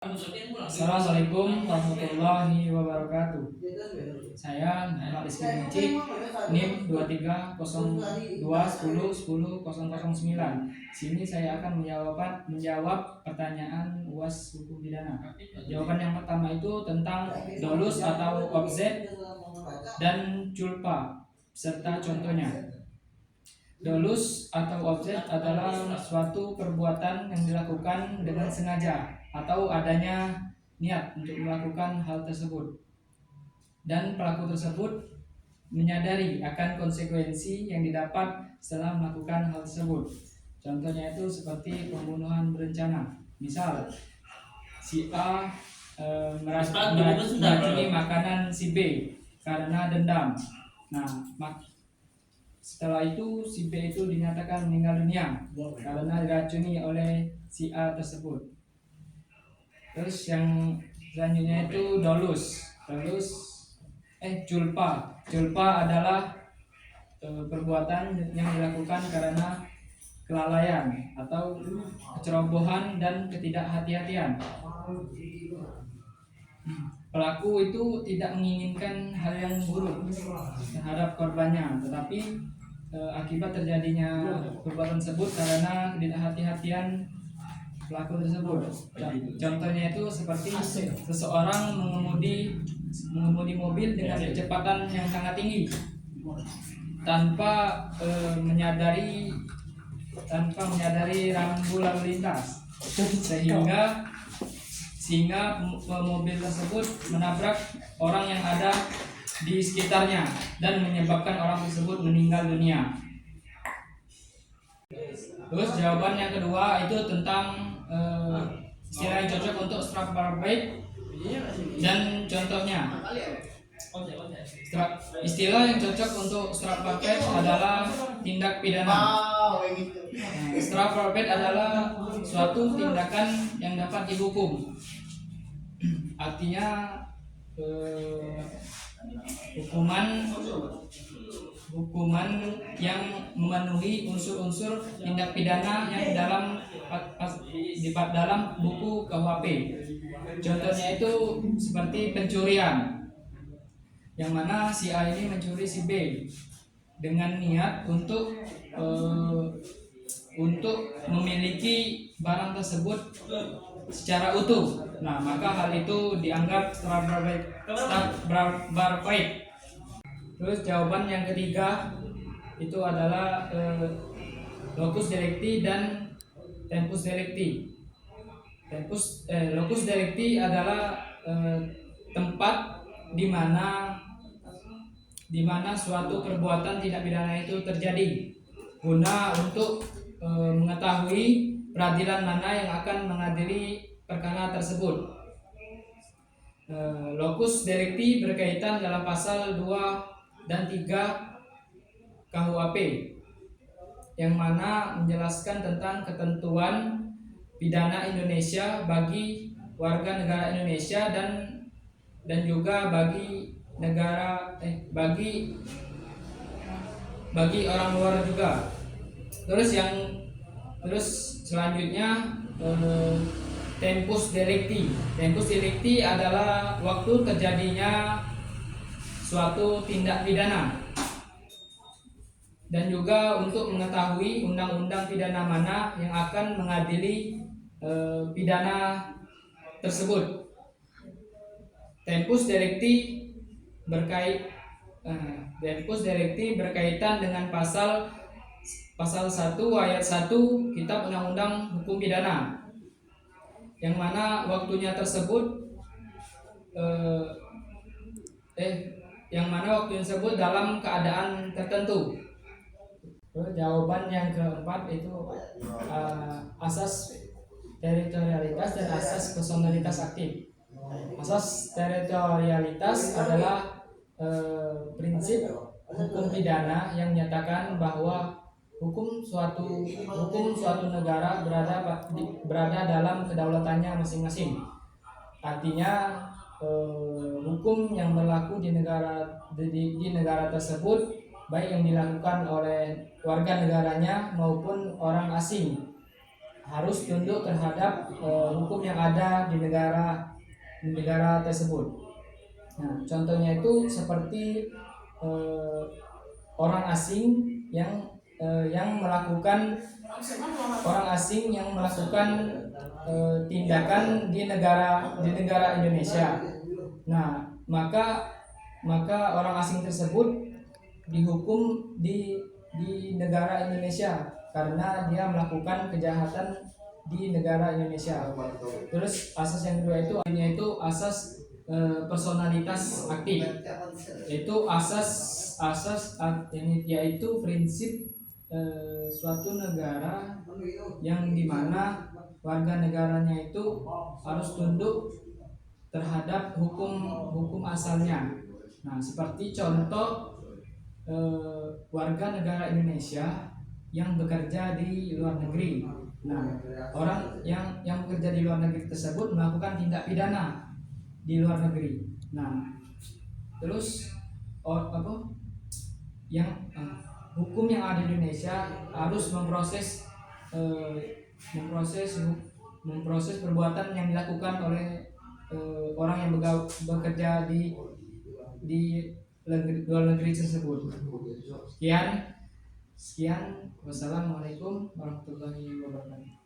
Assalamualaikum warahmatullahi wabarakatuh. Saya Muhammad Rizky Muncik, NIM 2302101009. Sini saya akan menjawab pertanyaan UAS hukum pidana. Jawaban yang pertama itu tentang dolus atau objek dan culpa serta contohnya. Dolus atau objek adalah suatu perbuatan yang dilakukan dengan sengaja atau adanya niat untuk melakukan hal tersebut, dan pelaku tersebut menyadari akan konsekuensi yang didapat setelah melakukan hal tersebut. Contohnya itu seperti pembunuhan berencana. Misal, si A meracuni makanan si B karena dendam. Nah, setelah itu si B itu dinyatakan meninggal dunia karena diracuni oleh si A tersebut. Terus yang selanjutnya itu culpa. Culpa adalah perbuatan yang dilakukan karena kelalaian atau kecerobohan dan ketidakhati-hatian. Pelaku itu tidak menginginkan hal yang buruk terhadap korbannya, tetapi akibat terjadinya perbuatan tersebut karena ketidakhati-hatian pelaku tersebut. Contohnya itu seperti seseorang mengemudi mobil dengan kecepatan yang sangat tinggi tanpa menyadari rambu lalu lintas, sehingga mobil tersebut menabrak orang yang ada di sekitarnya dan menyebabkan orang tersebut meninggal dunia. Terus jawaban yang kedua itu tentang istilah yang cocok untuk strafbare dan contohnya. Istilah yang cocok untuk strafbare adalah tindak pidana. Strafbare adalah suatu tindakan yang dapat dihukum. Artinya hukuman yang memenuhi unsur-unsur tindak pidana yang dalam buku KUHP. Contohnya itu seperti pencurian, yang mana si A ini mencuri si B dengan niat untuk memiliki barang tersebut secara utuh. Nah, maka hal itu dianggap strafbare. Terus jawaban yang ketiga itu adalah locus delicti dan tempus delicti. Locus delicti adalah tempat di mana suatu perbuatan tindak pidana itu terjadi, guna untuk mengetahui peradilan mana yang akan mengadili perkara tersebut. Locus delicti berkaitan dalam pasal 2 dan 3 KUHP, yang mana menjelaskan tentang ketentuan pidana Indonesia bagi warga negara Indonesia dan juga bagi orang luar juga. Terus selanjutnya tempus delicti. Tempus delicti adalah waktu terjadinya suatu tindak pidana, dan juga untuk mengetahui undang-undang pidana mana yang akan mengadili pidana tersebut. Tempus delicti berkaitan dengan pasal 1 ayat 1 Kitab Undang-Undang Hukum Pidana, yang mana waktunya tersebut dalam keadaan tertentu. Jawaban yang keempat itu asas teritorialitas dan asas personalitas aktif. Asas teritorialitas adalah prinsip hukum pidana yang menyatakan bahwa hukum suatu negara berada dalam kedaulatannya masing-masing. Artinya hukum yang berlaku di negara tersebut, baik yang dilakukan oleh warga negaranya maupun orang asing, harus tunduk terhadap hukum yang ada di negara tersebut. Nah, contohnya itu seperti eh, orang asing yang melakukan tindakan di negara Indonesia. Nah, maka orang asing tersebut dihukum di negara Indonesia karena dia melakukan kejahatan di negara Indonesia. Terus asas yang kedua yaitu asas personalitas aktif, yaitu yaitu prinsip suatu negara yang dimana warga negaranya itu harus tunduk terhadap hukum asalnya. Nah, seperti contoh warga negara Indonesia yang bekerja di luar negeri. Nah, orang yang bekerja di luar negeri tersebut melakukan tindak pidana di luar negeri. Nah, terus hukum yang ada di Indonesia harus memproses perbuatan yang dilakukan oleh orang yang bekerja di luar negeri tersebut. Sekian. Wassalamualaikum warahmatullahi wabarakatuh.